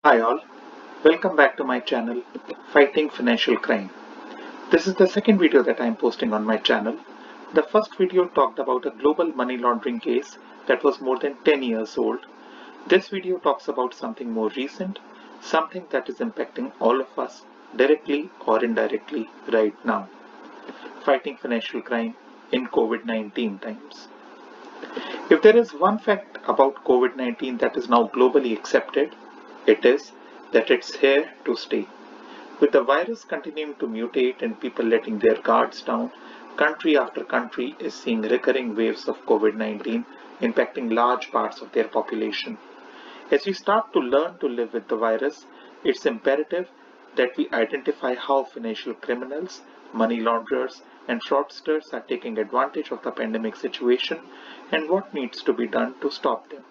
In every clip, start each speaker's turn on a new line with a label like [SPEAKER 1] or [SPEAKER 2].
[SPEAKER 1] Hi all, welcome back to my channel Fighting Financial Crime. This is the second video that I am posting on my channel. The first video talked about a global money laundering case that was more than 10 years old. This video talks about something more recent, something that is impacting all of us directly or indirectly right now. Fighting financial crime in COVID-19 times. If there is one fact about COVID-19 that is now globally accepted, it is that it's here to stay. With the virus continuing to mutate and people letting their guards down, country after country is seeing recurring waves of COVID-19 impacting large parts of their population. As we start to learn to live with the virus, it's imperative that we identify how financial criminals, money launderers, and fraudsters are taking advantage of the pandemic situation and what needs to be done to stop them.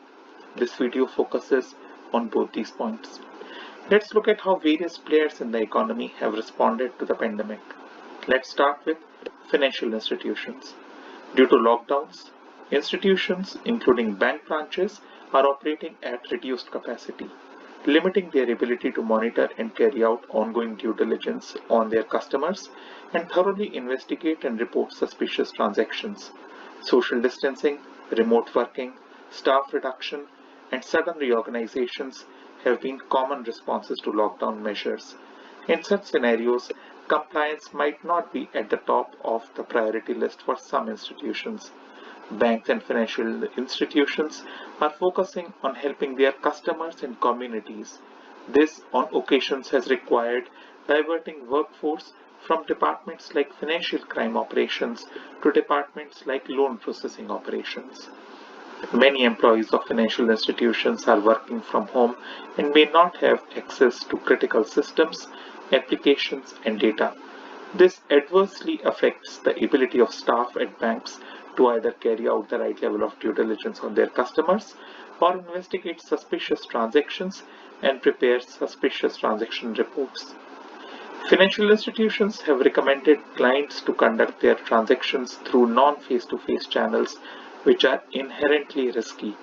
[SPEAKER 1] This video focuses on both these points. Let's look at how various players in the economy have responded to the pandemic. Let's start with financial institutions. Due to lockdowns, institutions, including bank branches, are operating at reduced capacity, limiting their ability to monitor and carry out ongoing due diligence on their customers and thoroughly investigate and report suspicious transactions. Social distancing, remote working, staff reduction, and sudden reorganizations have been common responses to lockdown measures. In such scenarios, compliance might not be at the top of the priority list for some institutions. Banks and financial institutions are focusing on helping their customers and communities. This, on occasions, has required diverting workforce from departments like financial crime operations to departments like loan processing operations. Many employees of financial institutions are working from home and may not have access to critical systems, applications, and data. This adversely affects the ability of staff at banks to either carry out the right level of due diligence on their customers or investigate suspicious transactions and prepare suspicious transaction reports. Financial institutions have recommended clients to conduct their transactions through non-face-to-face channels, which are inherently risky.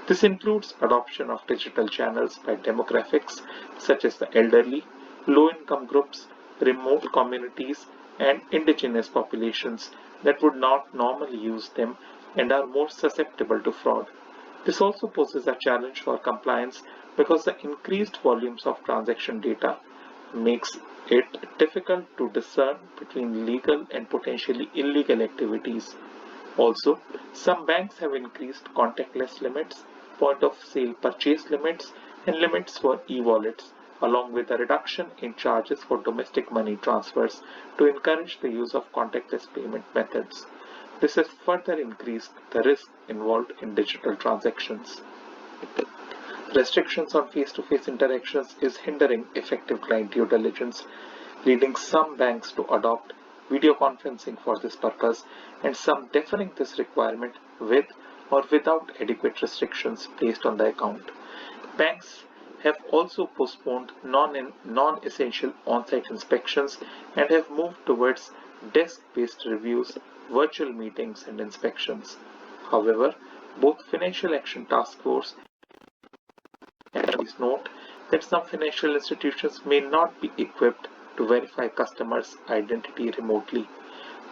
[SPEAKER 1] This includes adoption of digital channels by demographics such as the elderly, low-income groups, remote communities, and indigenous populations that would not normally use them and are more susceptible to fraud. This also poses a challenge for compliance because the increased volumes of transaction data makes it difficult to discern between legal and potentially illegal activities. Also, some banks have increased contactless limits, point of sale purchase limits, and limits for e-wallets, along with a reduction in charges for domestic money transfers to encourage the use of contactless payment methods. This has further increased the risk involved in digital transactions. Restrictions on face-to-face interactions is hindering effective client due diligence, leading some banks to adopt video conferencing for this purpose and some deferring this requirement with or without adequate restrictions placed on the account. Banks have also postponed non-essential on-site inspections and have moved towards desk-based reviews, virtual meetings, and inspections. However, both Financial Action Task Force please note that some financial institutions may not be equipped to verify customers' identity remotely.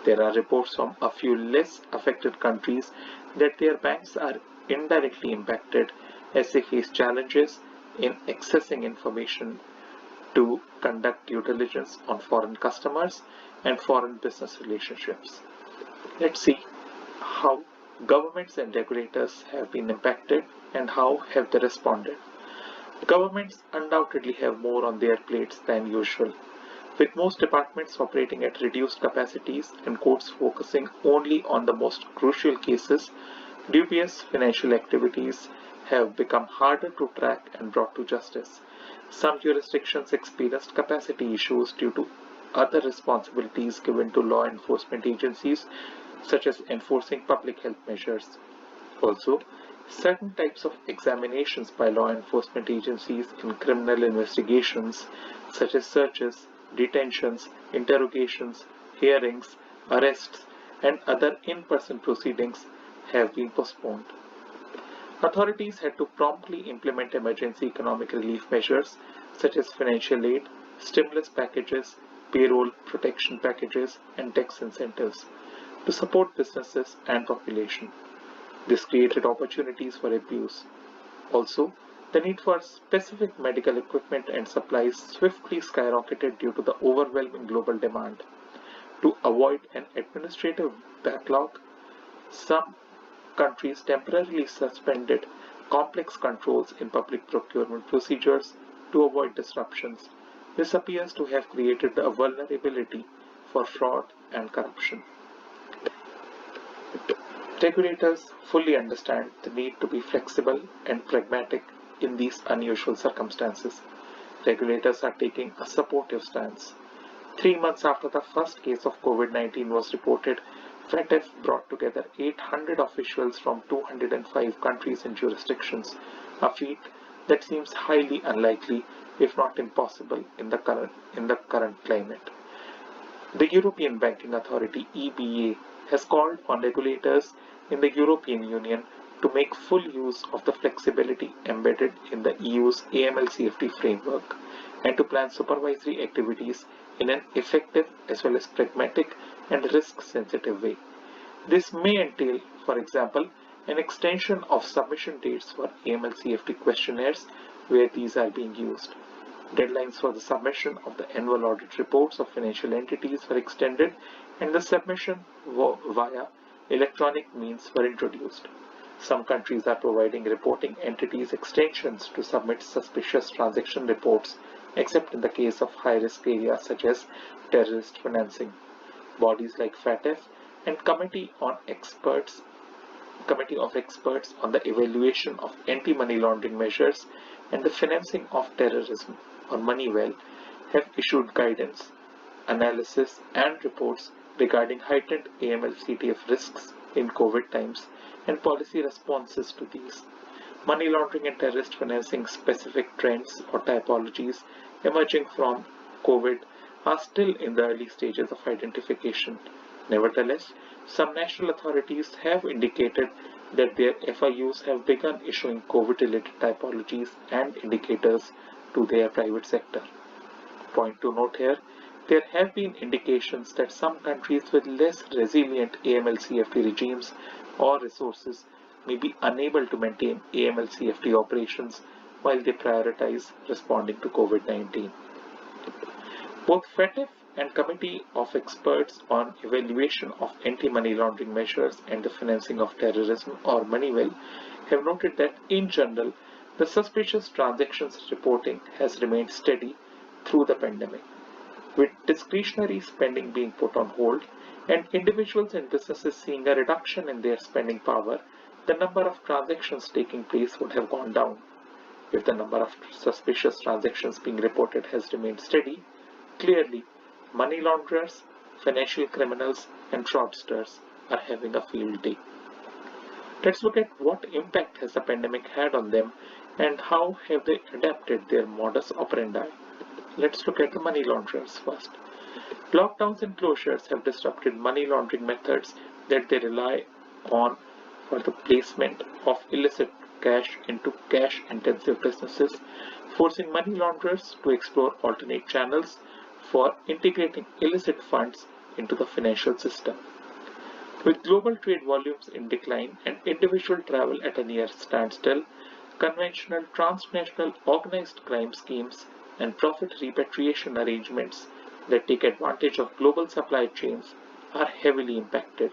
[SPEAKER 1] There are reports from a few less affected countries that their banks are indirectly impacted as they face challenges in accessing information to conduct due diligence on foreign customers and foreign business relationships. Let's see how governments and regulators have been impacted and how have they responded. Governments undoubtedly have more on their plates than usual, with most departments operating at reduced capacities and courts focusing only on the most crucial cases. Dubious financial activities have become harder to track and brought to justice. Some jurisdictions experienced capacity issues due to other responsibilities given to law enforcement agencies, such as enforcing public health measures. Also, certain types of examinations by law enforcement agencies in criminal investigations, such as searches, detentions, interrogations, hearings, arrests, and other in-person proceedings, have been postponed. Authorities had to promptly implement emergency economic relief measures such as financial aid, stimulus packages, payroll protection packages, and tax incentives to support businesses and population. This created opportunities for abuse. Also, the need for specific medical equipment and supplies swiftly skyrocketed due to the overwhelming global demand. To avoid an administrative backlog, some countries temporarily suspended complex controls in public procurement procedures to avoid disruptions. This appears to have created a vulnerability for fraud and corruption. Regulators fully understand the need to be flexible and pragmatic in these unusual circumstances. Regulators are taking a supportive stance. 3 months after the first case of COVID-19 was reported, FATF brought together 800 officials from 205 countries and jurisdictions, a feat that seems highly unlikely, if not impossible, in the current climate. The European Banking Authority (EBA) has called on regulators in the European Union to make full use of the flexibility embedded in the EU's AML-CFT framework and to plan supervisory activities in an effective as well as pragmatic and risk-sensitive way. This may entail, for example, an extension of submission dates for AML-CFT questionnaires where these are being used. Deadlines for the submission of the annual audit reports of financial entities were extended and the submission via electronic means were introduced. Some countries are providing reporting entities extensions to submit suspicious transaction reports, except in the case of high-risk areas such as terrorist financing. Bodies like FATF and Committee of Experts on the Evaluation of Anti-Money Laundering Measures and the Financing of Terrorism, or MONEYVAL, have issued guidance, analysis, and reports regarding heightened AML-CTF risks in COVID times and policy responses to these. Money laundering and terrorist financing specific trends or typologies emerging from COVID are still in the early stages of identification. Nevertheless, some national authorities have indicated that their FIUs have begun issuing COVID-related typologies and indicators to their private sector. Point to note here, there have been indications that some countries with less resilient AML-CFT regimes or resources may be unable to maintain AML-CFT operations while they prioritize responding to COVID-19. Both FATF and Committee of Experts on Evaluation of Anti-Money Laundering Measures and the Financing of Terrorism, or MONEYVAL, have noted that in general, the suspicious transactions reporting has remained steady through the pandemic. With discretionary spending being put on hold and individuals and businesses seeing a reduction in their spending power, the number of transactions taking place would have gone down. If the number of suspicious transactions being reported has remained steady, clearly money launderers, financial criminals, and fraudsters are having a field day. Let's look at what impact has the pandemic had on them and how have they adapted their modus operandi. Let's look at the money launderers first. Lockdowns and closures have disrupted money laundering methods that they rely on for the placement of illicit cash into cash-intensive businesses, forcing money launderers to explore alternate channels for integrating illicit funds into the financial system. With global trade volumes in decline and individual travel at a near standstill, conventional transnational organized crime schemes and profit repatriation arrangements that take advantage of global supply chains are heavily impacted.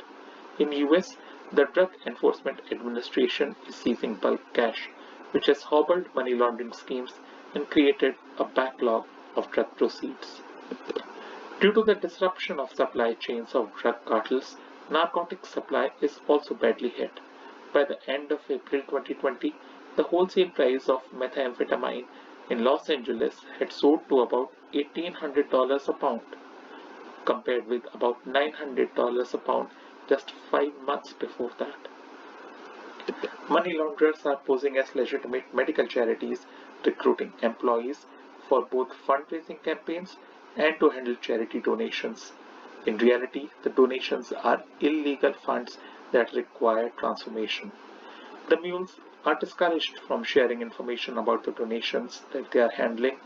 [SPEAKER 1] In the US, the Drug Enforcement Administration is seizing bulk cash, which has hobbled money laundering schemes and created a backlog of drug proceeds. Due to the disruption of supply chains of drug cartels, narcotics supply is also badly hit. By the end of April 2020, the wholesale price of methamphetamine in Los Angeles had soared to about $1,800 a pound, compared with about $900 a pound just 5 months before that. Money launderers are posing as legitimate medical charities, recruiting employees for both fundraising campaigns and to handle charity donations. In reality, the donations are illegal funds that require transformation. The mules are discouraged from sharing information about the donations that they are handling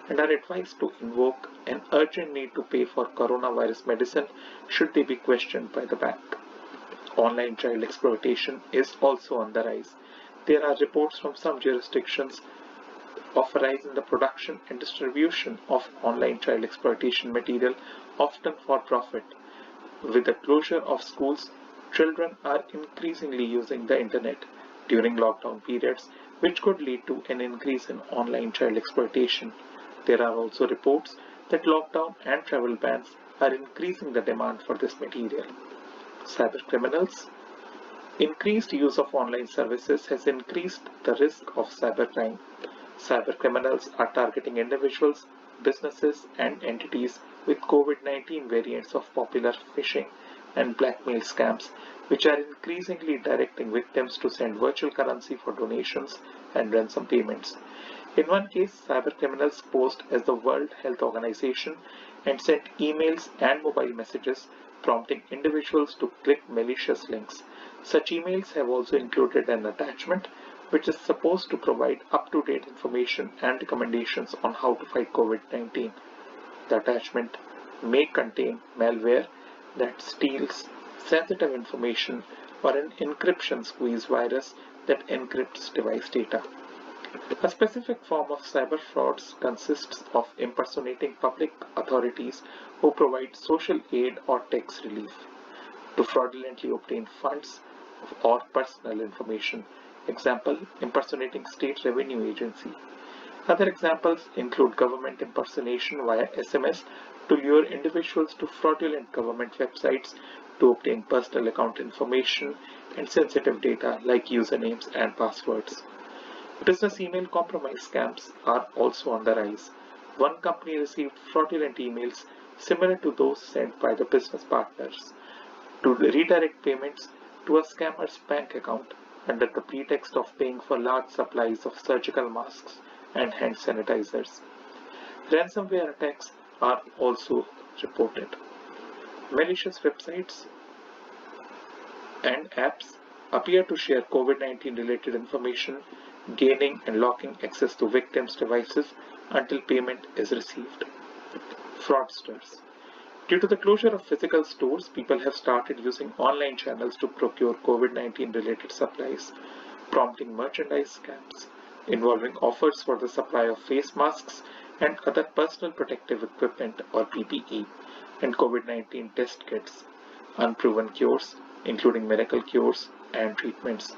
[SPEAKER 1] and are advised to invoke an urgent need to pay for coronavirus medicine should they be questioned by the bank. Online child exploitation is also on the rise. There are reports from some jurisdictions of a rise in the production and distribution of online child exploitation material, often for profit. With the closure of schools, children are increasingly using the internet during lockdown periods, which could lead to an increase in online child exploitation. There are also reports that lockdown and travel bans are increasing the demand for this material. Cybercriminals. Increased use of online services has increased the risk of cybercrime. Cybercriminals are targeting individuals, businesses, and entities with COVID-19 variants of popular phishing and blackmail scams, which are increasingly directing victims to send virtual currency for donations and ransom payments. In one case, cybercriminals posed as the World Health Organization and sent emails and mobile messages prompting individuals to click malicious links. Such emails have also included an attachment which is supposed to provide up-to-date information and recommendations on how to fight COVID-19. The attachment may contain malware that steals sensitive information or an encryption squeeze virus that encrypts device data. A specific form of cyber frauds consists of impersonating public authorities who provide social aid or tax relief to fraudulently obtain funds or personal information. Example, impersonating state revenue agency. Other examples include government impersonation via SMS to lure individuals to fraudulent government websites to obtain personal account information and sensitive data like usernames and passwords. Business email compromise scams are also on the rise. One company received fraudulent emails similar to those sent by the business partners to redirect payments to a scammer's bank account under the pretext of paying for large supplies of surgical masks and hand sanitizers. Ransomware attacks are also reported. Malicious websites and apps appear to share COVID-19 related information, gaining and locking access to victims' devices until payment is received. Fraudsters. Due to the closure of physical stores, people have started using online channels to procure COVID-19 related supplies, prompting merchandise scams involving offers for the supply of face masks and other personal protective equipment or PPE and COVID-19 test kits, unproven cures, including miracle cures and treatments.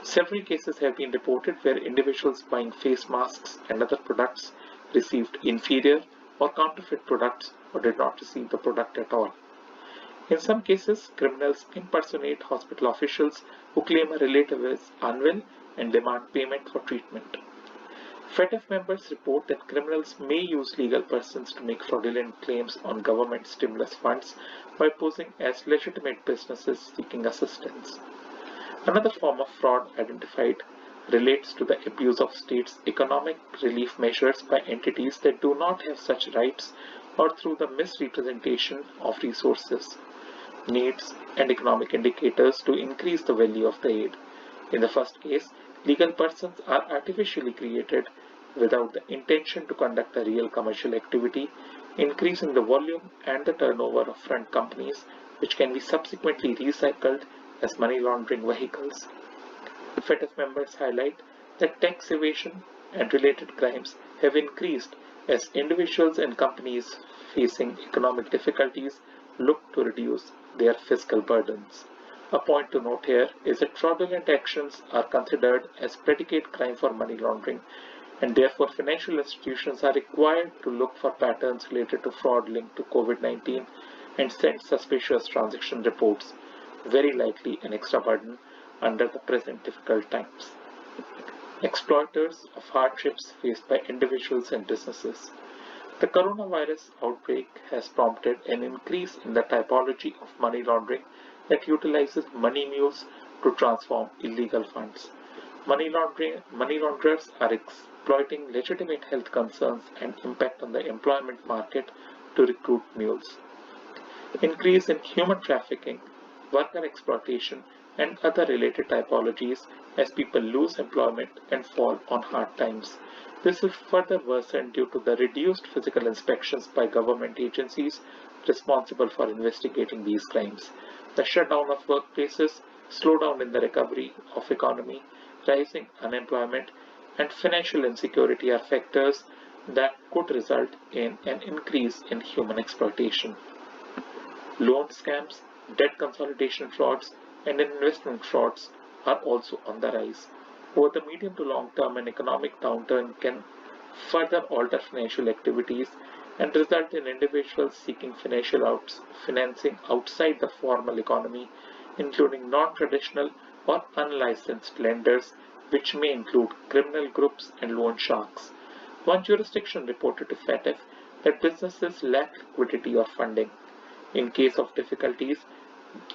[SPEAKER 1] Several cases have been reported where individuals buying face masks and other products received inferior or counterfeit products or did not receive the product at all. In some cases, criminals impersonate hospital officials who claim a relative is unwell and demand payment for treatment. FATF members report that criminals may use legal persons to make fraudulent claims on government stimulus funds by posing as legitimate businesses seeking assistance. Another form of fraud identified relates to the abuse of states' economic relief measures by entities that do not have such rights or through the misrepresentation of resources, needs, and economic indicators to increase the value of the aid. In the first case, legal persons are artificially created without the intention to conduct a real commercial activity, increasing the volume and the turnover of front companies, which can be subsequently recycled as money laundering vehicles. FATF members highlight that tax evasion and related crimes have increased as individuals and companies facing economic difficulties look to reduce their fiscal burdens. A point to note here is that fraudulent actions are considered as predicate crime for money laundering, and therefore financial institutions are required to look for patterns related to fraud linked to COVID-19 and send suspicious transaction reports, very likely an extra burden under the present difficult times. Exploiters of hardships faced by individuals and businesses. The coronavirus outbreak has prompted an increase in the typology of money laundering that utilizes money mules to transform illegal funds. Money launderers are exploiting legitimate health concerns and impact on the employment market to recruit mules. Increase in human trafficking, worker exploitation, and other related typologies as people lose employment and fall on hard times. This is further worsened due to the reduced physical inspections by government agencies responsible for investigating these crimes. The shutdown of workplaces, slowdown in the recovery of economy, rising unemployment, and financial insecurity are factors that could result in an increase in human exploitation. Loan scams, debt consolidation frauds, and investment frauds are also on the rise. Over the medium to long term, an economic downturn can further alter financial activities and result in individuals seeking financing outside the formal economy, including non-traditional or unlicensed lenders, which may include criminal groups and loan sharks. One jurisdiction reported to FATF that businesses lack liquidity or funding. In case of difficulties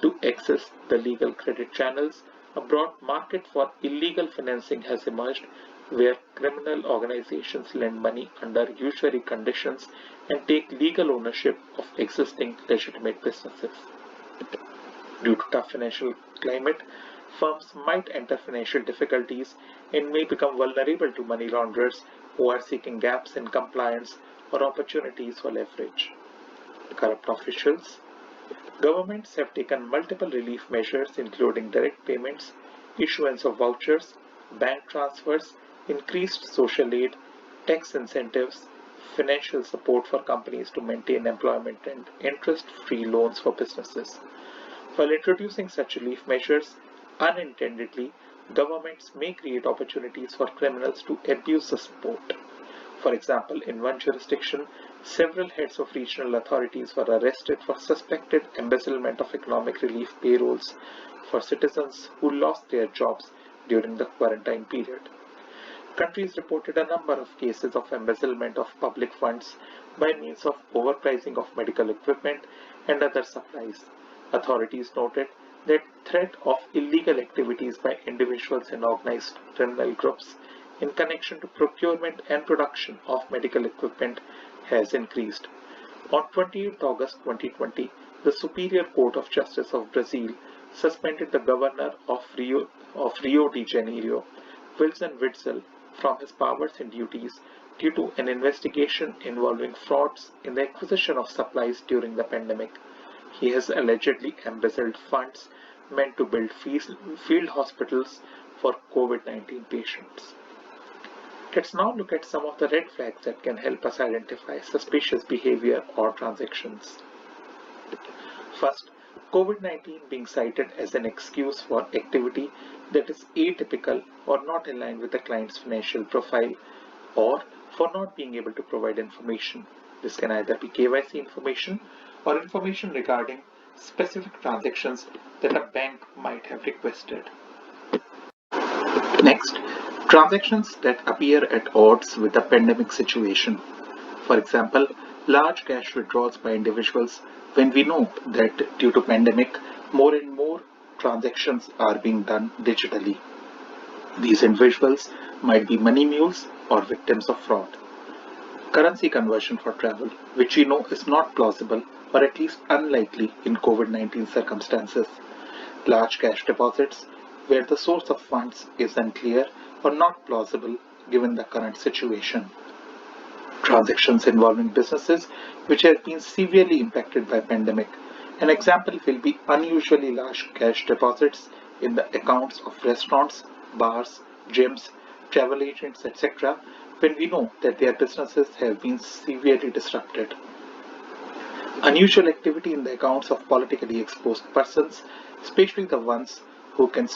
[SPEAKER 1] to access the legal credit channels, a broad market for illegal financing has emerged where criminal organizations lend money under usury conditions and take legal ownership of existing legitimate businesses. Due to tough financial climate, firms might enter financial difficulties and may become vulnerable to money launderers who are seeking gaps in compliance or opportunities for leverage. Corrupt officials. Governments have taken multiple relief measures including direct payments, issuance of vouchers, bank transfers, increased social aid, tax incentives, financial support for companies to maintain employment and interest-free loans for businesses. While introducing such relief measures, unintendedly, governments may create opportunities for criminals to abuse the support. For example, in one jurisdiction, several heads of regional authorities were arrested for suspected embezzlement of economic relief payrolls for citizens who lost their jobs during the quarantine period. Countries reported a number of cases of embezzlement of public funds by means of overpricing of medical equipment and other supplies. Authorities noted that threat of illegal activities by individuals and organized criminal groups in connection to procurement and production of medical equipment has increased. On 28 August 2020, the Superior Court of Justice of Brazil suspended the governor of Rio de Janeiro, Wilson Witzel, from his powers and duties due to an investigation involving frauds in the acquisition of supplies during the pandemic. He has allegedly embezzled funds meant to build field hospitals for COVID-19 patients. Let's now look at some of the red flags that can help us identify suspicious behavior or transactions. First, COVID-19 being cited as an excuse for activity that is atypical or not in line with the client's financial profile, or for not being able to provide information. This can either be KYC information or information regarding specific transactions that a bank might have requested. Next, transactions that appear at odds with the pandemic situation. For example, large cash withdrawals by individuals when we know that due to pandemic, more and more transactions are being done digitally. These individuals might be money mules or victims of fraud. Currency conversion for travel, which we know is not plausible or at least unlikely in COVID-19 circumstances. Large cash deposits, where the source of funds is unclear or not plausible given the current situation. Transactions involving businesses which have been severely impacted by pandemic. An example will be unusually large cash deposits in the accounts of restaurants, bars, gyms, travel agents, etc., when we know that their businesses have been severely disrupted. Unusual activity in the accounts of politically exposed persons, especially the ones who can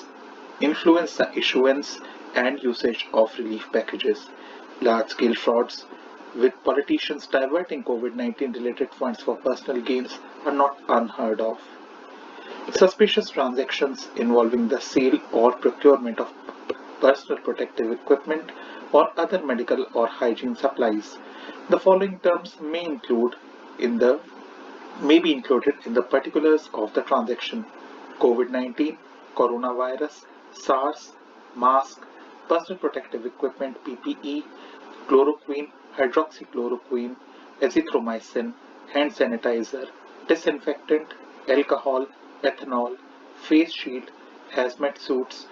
[SPEAKER 1] influence the issuance and usage of relief packages. Large-scale frauds with politicians diverting COVID-19 related funds for personal gains are not unheard of. Suspicious transactions involving the sale or procurement of personal protective equipment or other medical or hygiene supplies. The following terms may be included in the particulars of the transaction: COVID-19, coronavirus, SARS, mask, personal protective equipment PPE, chloroquine, hydroxychloroquine, azithromycin, hand sanitizer, disinfectant, alcohol, ethanol, face shield, hazmat suits,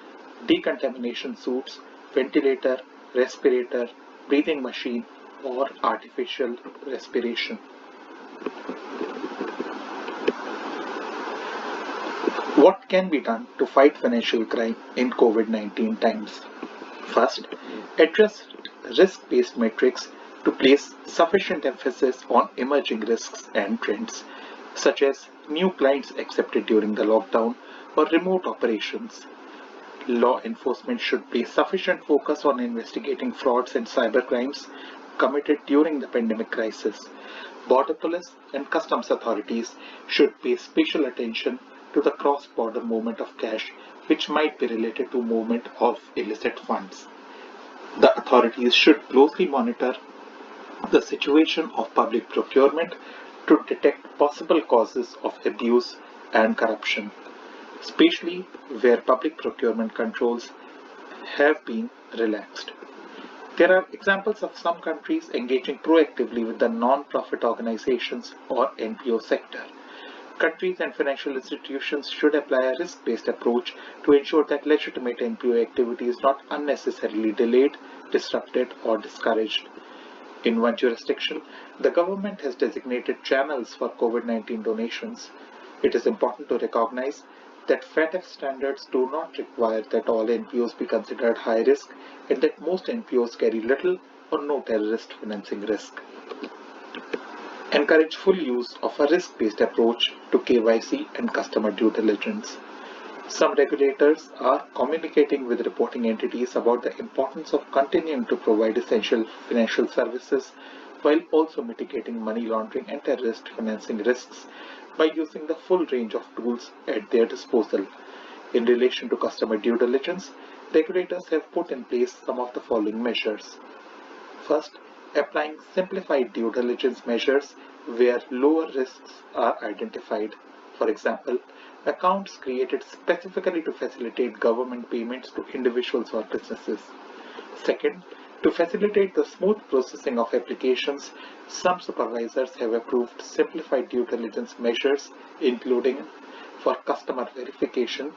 [SPEAKER 1] decontamination suits, ventilator, respirator, breathing machine, or artificial respiration. What can be done to fight financial crime in COVID-19 times? First, address risk-based metrics to place sufficient emphasis on emerging risks and trends, such as new clients accepted during the lockdown or remote operations. Law enforcement should place sufficient focus on investigating frauds and cybercrimes committed during the pandemic crisis. Border police and customs authorities should pay special attention to the cross-border movement of cash, which might be related to movement of illicit funds. The authorities should closely monitor the situation of public procurement to detect possible causes of abuse and corruption, especially where public procurement controls have been relaxed. There are examples of some countries engaging proactively with the non-profit organizations or NPO sector. Countries and financial institutions should apply a risk-based approach to ensure that legitimate NPO activity is not unnecessarily delayed, disrupted, or discouraged. In one jurisdiction, the government has designated channels for COVID-19 donations. It is important to recognize that FATF standards do not require that all NPOs be considered high risk and that most NPOs carry little or no terrorist financing risk. Encourage full use of a risk-based approach to KYC and customer due diligence. Some regulators are communicating with reporting entities about the importance of continuing to provide essential financial services while also mitigating money laundering and terrorist financing risks by using the full range of tools at their disposal. In relation to customer due diligence, regulators have put in place some of the following measures. First, applying simplified due diligence measures where lower risks are identified. For example, accounts created specifically to facilitate government payments to individuals or businesses. Second, to facilitate the smooth processing of applications, some supervisors have approved simplified due diligence measures, including for customer verification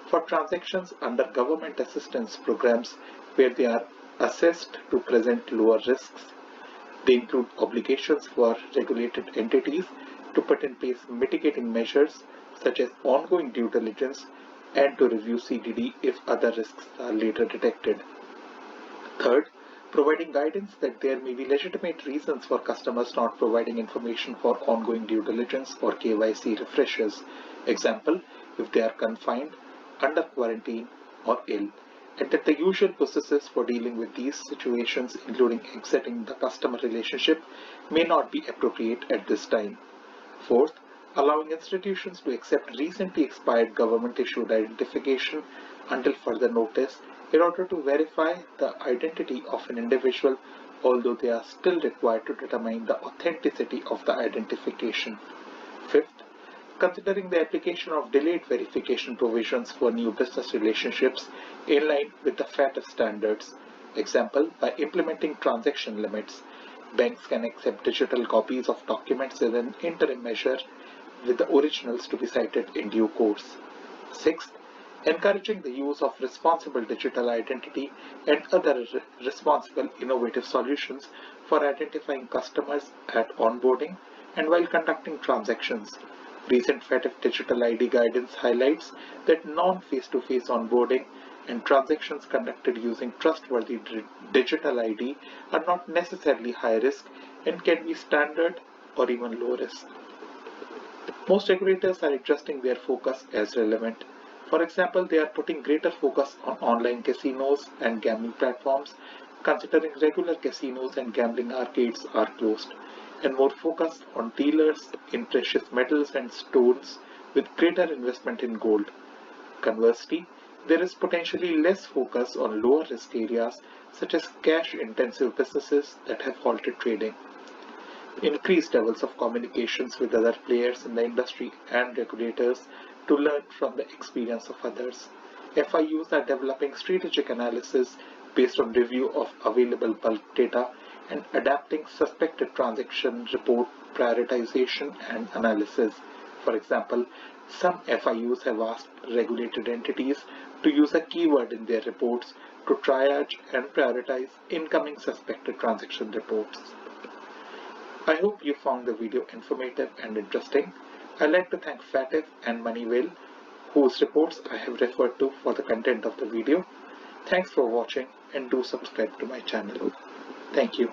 [SPEAKER 1] for transactions under government assistance programs where they are assessed to present lower risks. They include obligations for regulated entities to put in place mitigating measures such as ongoing due diligence and to review CDD if other risks are later detected. Third, providing guidance that there may be legitimate reasons for customers not providing information for ongoing due diligence or KYC refreshers. Example, if they are confined, under quarantine, or ill, and that the usual processes for dealing with these situations, including exiting the customer relationship, may not be appropriate at this time. Fourth, allowing institutions to accept recently expired government-issued identification until further notice in order to verify the identity of an individual, although they are still required to determine the authenticity of the identification. Fifth, considering the application of delayed verification provisions for new business relationships in line with the FATF standards. Example, by implementing transaction limits, banks can accept digital copies of documents as an interim measure with the originals to be cited in due course. Sixth, encouraging the use of responsible digital identity and other responsible innovative solutions for identifying customers at onboarding and while conducting transactions. Recent FATF Digital ID guidance highlights that non-face-to-face onboarding and transactions conducted using trustworthy digital ID are not necessarily high risk and can be standard or even low risk. Most regulators are adjusting their focus as relevant. For example, they are putting greater focus on online casinos and gambling platforms, considering regular casinos and gambling arcades are closed, and more focus on dealers in precious metals and stones with greater investment in gold. Conversely, there is potentially less focus on lower risk areas such as cash-intensive businesses that have halted trading. Increased levels of communications with other players in the industry and regulators to learn from the experience of others. FIUs are developing strategic analysis based on review of available bulk data and adapting suspected transaction report prioritization and analysis. For example, Some FIUs have asked regulated entities to use a keyword in their reports to triage and prioritize incoming suspected transaction reports. I hope you found the video informative and interesting. I'd like to thank Fatif and Moneywell, whose reports I have referred to for the content of the video. Thanks for watching and do subscribe to my channel. Thank you.